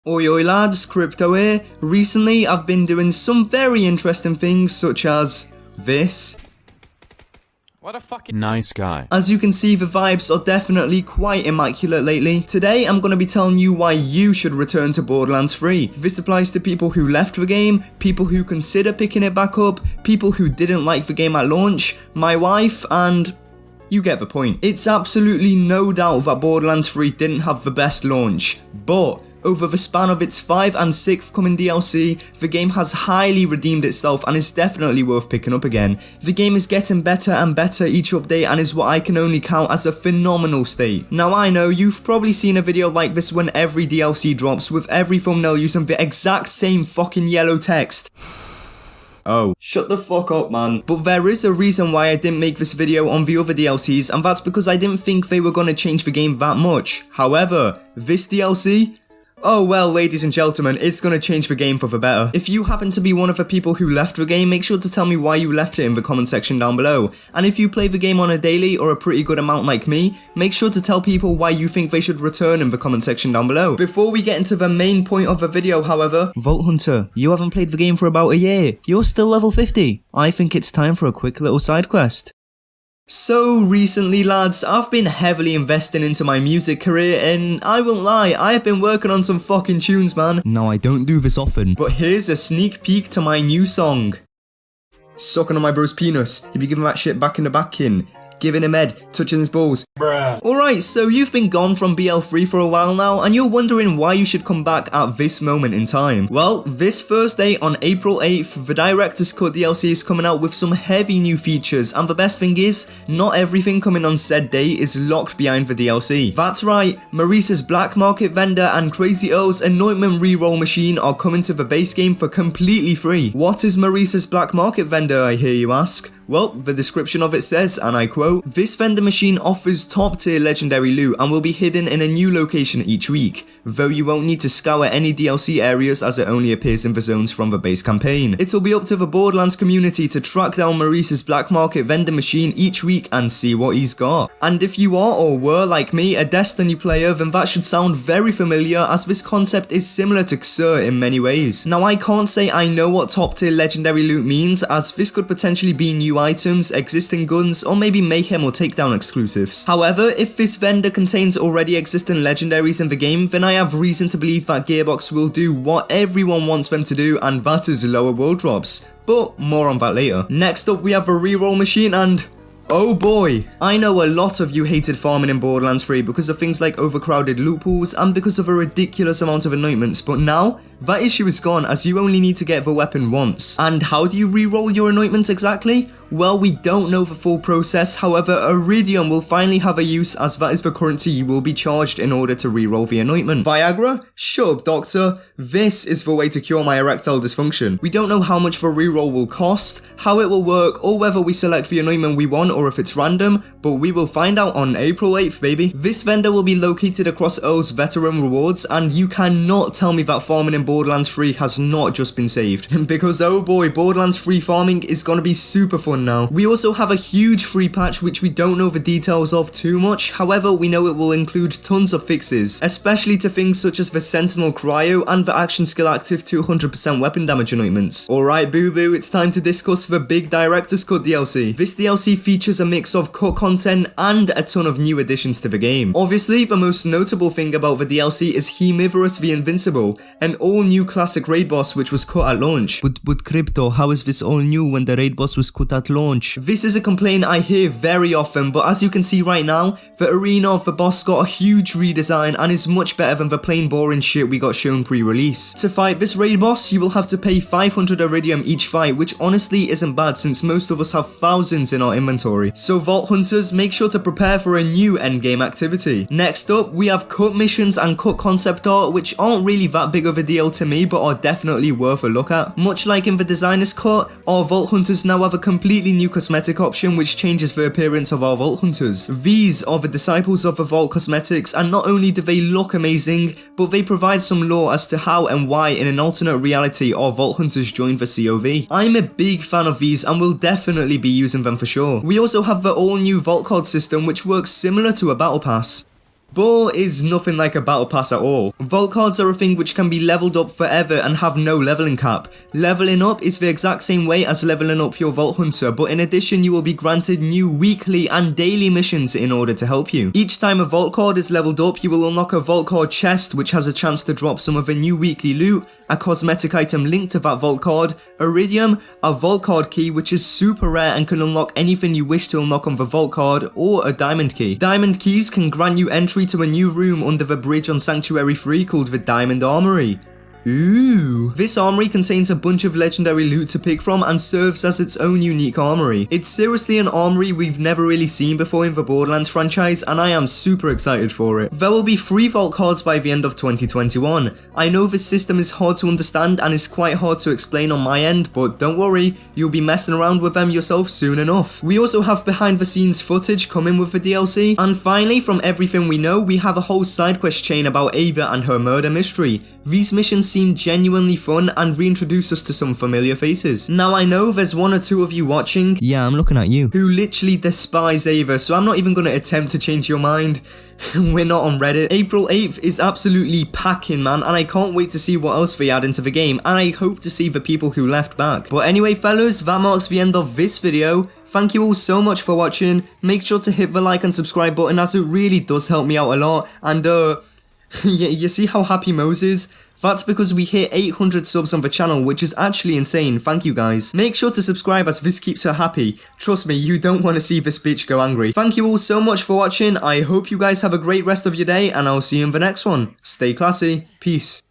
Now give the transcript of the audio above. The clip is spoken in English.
Oi oi lads, Crypto here. Recently I've been doing some very interesting things such as this. What a fucking nice guy. As you can see, the vibes are definitely quite immaculate lately. Today I'm going to be telling you why you should return to Borderlands 3. This applies to people who left the game, people who consider picking it back up, people who didn't like the game at launch, my wife, and you get the point. It's absolutely no doubt that Borderlands 3 didn't have the best launch, but over the span of its 5th and 6th coming DLC, the game has highly redeemed itself and is definitely worth picking up again. The game is getting better and better each update and is what I can only count as a phenomenal state. Now I know you've probably seen a video like this when every DLC drops, with every thumbnail using the exact same fucking yellow text. Oh, shut the fuck up, man. But there is a reason why I didn't make this video on the other DLCs, and that's because I didn't think they were gonna change the game that much. However, this DLC, oh well, ladies and gentlemen, it's gonna change the game for the better. If you happen to be one of the people who left the game, make sure to tell me why you left it in the comment section down below. And if you play the game on a daily or a pretty good amount like me, make sure to tell people why you think they should return in the comment section down below. Before we get into the main point of the video, however, Vault Hunter, you haven't played the game for about a year. You're still level 50. I think it's time for a quick little side quest. So recently lads, I've been heavily investing into my music career and I won't lie, I have been working on some fucking tunes, man. No, I don't do this often. But here's a sneak peek to my new song. Sucking on my bro's penis, he be giving that shit back in the back in. Giving him head, touching his balls. Bruh. Alright, so you've been gone from BL3 for a while now, and you're wondering why you should come back at this moment in time. Well, this Thursday on April 8th, the Director's Cut DLC is coming out with some heavy new features, and the best thing is, not everything coming on said day is locked behind the DLC. That's right, Maurice's Black Market Vendor and Crazy Earl's Anointment Reroll Machine are coming to the base game for completely free. What is Maurice's Black Market Vendor, I hear you ask? Well, the description of it says, and I quote, "This vendor machine offers top tier legendary loot and will be hidden in a new location each week, though you won't need to scour any DLC areas as it only appears in the zones from the base campaign. It'll be up to the Borderlands community to track down Maurice's Black Market Vendor machine each week and see what he's got." And if you are or were like me a Destiny player, then that should sound very familiar, as this concept is similar to Xur in many ways. Now I can't say I know what top tier legendary loot means, as this could potentially be new items, existing guns, or maybe mayhem or takedown exclusives. However, if this vendor contains already existing legendaries in the game, then I have reason to believe that Gearbox will do what everyone wants them to do, and that is lower world drops. But more on that later. Next up we have a reroll machine, and oh boy! I know a lot of you hated farming in Borderlands 3 because of things like overcrowded loot pools and because of a ridiculous amount of anointments, but now that issue is gone, as you only need to get the weapon once. And how do you reroll your anointments exactly? Well, we don't know the full process, however Iridium will finally have a use, as that is the currency you will be charged in order to reroll the anointment. Viagra? Shut up, doctor. This is the way to cure my erectile dysfunction. We don't know how much the reroll will cost, how it will work, or whether we select the anointment we want or if it's random, but we will find out on April 8th, baby. This vendor will be located across Earl's veteran rewards, and you cannot tell me that farming in Borderlands 3 has not just been saved. Because oh boy, Borderlands 3 farming is gonna be super fun now. We also have a huge free patch which we don't know the details of too much, however we know it will include tons of fixes, especially to things such as the Sentinel Cryo and the action skill active 200% weapon damage anointments. Alright boo boo, it's time to discuss the big Director's Cut DLC. This DLC features a mix of cut content and a ton of new additions to the game. Obviously, the most notable thing about the DLC is Hemivorous the Invincible, an all-new classic raid boss which was cut at launch. But Crypto, how is this all new when the raid boss was cut at launch? This is a complaint I hear very often, but as you can see right now, the arena of the boss got a huge redesign and is much better than the plain boring shit we got shown pre-release. To fight this raid boss, you will have to pay 500 Iridium each fight, which honestly isn't bad since most of us have thousands in our inventory. So Vault Hunters, make sure to prepare for a new endgame activity. Next up, we have cut missions and cut concept art, which aren't really that big of a deal to me, but are definitely worth a look at. Much like in the designer's cut, our Vault Hunters now have a completely new cosmetic option which changes the appearance of our Vault Hunters. These are the disciples of the Vault Cosmetics, and not only do they look amazing, but they provide some lore as to how and why in an alternate reality our Vault Hunters joined the COV. I'm a big fan of these and will definitely be using them for sure. We also have the all new Vault Card system which works similar to a battle pass. Ball is nothing like a battle pass at all. Vault cards are a thing which can be leveled up forever and have no leveling cap. Leveling up is the exact same way as leveling up your Vault Hunter, but in addition you will be granted new weekly and daily missions in order to help you. Each time a vault card is leveled up, you will unlock a vault card chest which has a chance to drop some of the new weekly loot, a cosmetic item linked to that vault card, iridium, a vault card key which is super rare and can unlock anything you wish to unlock on the vault card, or a diamond key. Diamond keys can grant you entry to a new room under the bridge on Sanctuary 3 called the Diamond Armory. Ooh. This armory contains a bunch of legendary loot to pick from and serves as its own unique armory. It's seriously an armory we've never really seen before in the Borderlands franchise, and I am super excited for it. There will be 3 vault cards by the end of 2021. I know this system is hard to understand and is quite hard to explain on my end, but don't worry, you'll be messing around with them yourself soon enough. We also have behind the scenes footage coming with the DLC, and finally, from everything we know, we have a whole side quest chain about Ava and her murder mystery. These missions seem genuinely fun and reintroduce us to some familiar faces. Now I know there's 1 or 2 of you watching, yeah, I'm looking at you, who literally despise Ava, so I'm not even going to attempt to change your mind. We're not on Reddit. April 8th is absolutely packing, man, and I can't wait to see what else they add into the game, and I hope to see the people who left back. But anyway fellas, that marks the end of this video. Thank you all so much for watching. Make sure to hit the like and subscribe button as it really does help me out a lot, and you see how happy Mose is? That's because we hit 800 subs on the channel, which is actually insane. Thank you guys. Make sure to subscribe as this keeps her happy. Trust me, you don't want to see this bitch go angry. Thank you all so much for watching. I hope you guys have a great rest of your day, and I'll see you in the next one. Stay classy. Peace.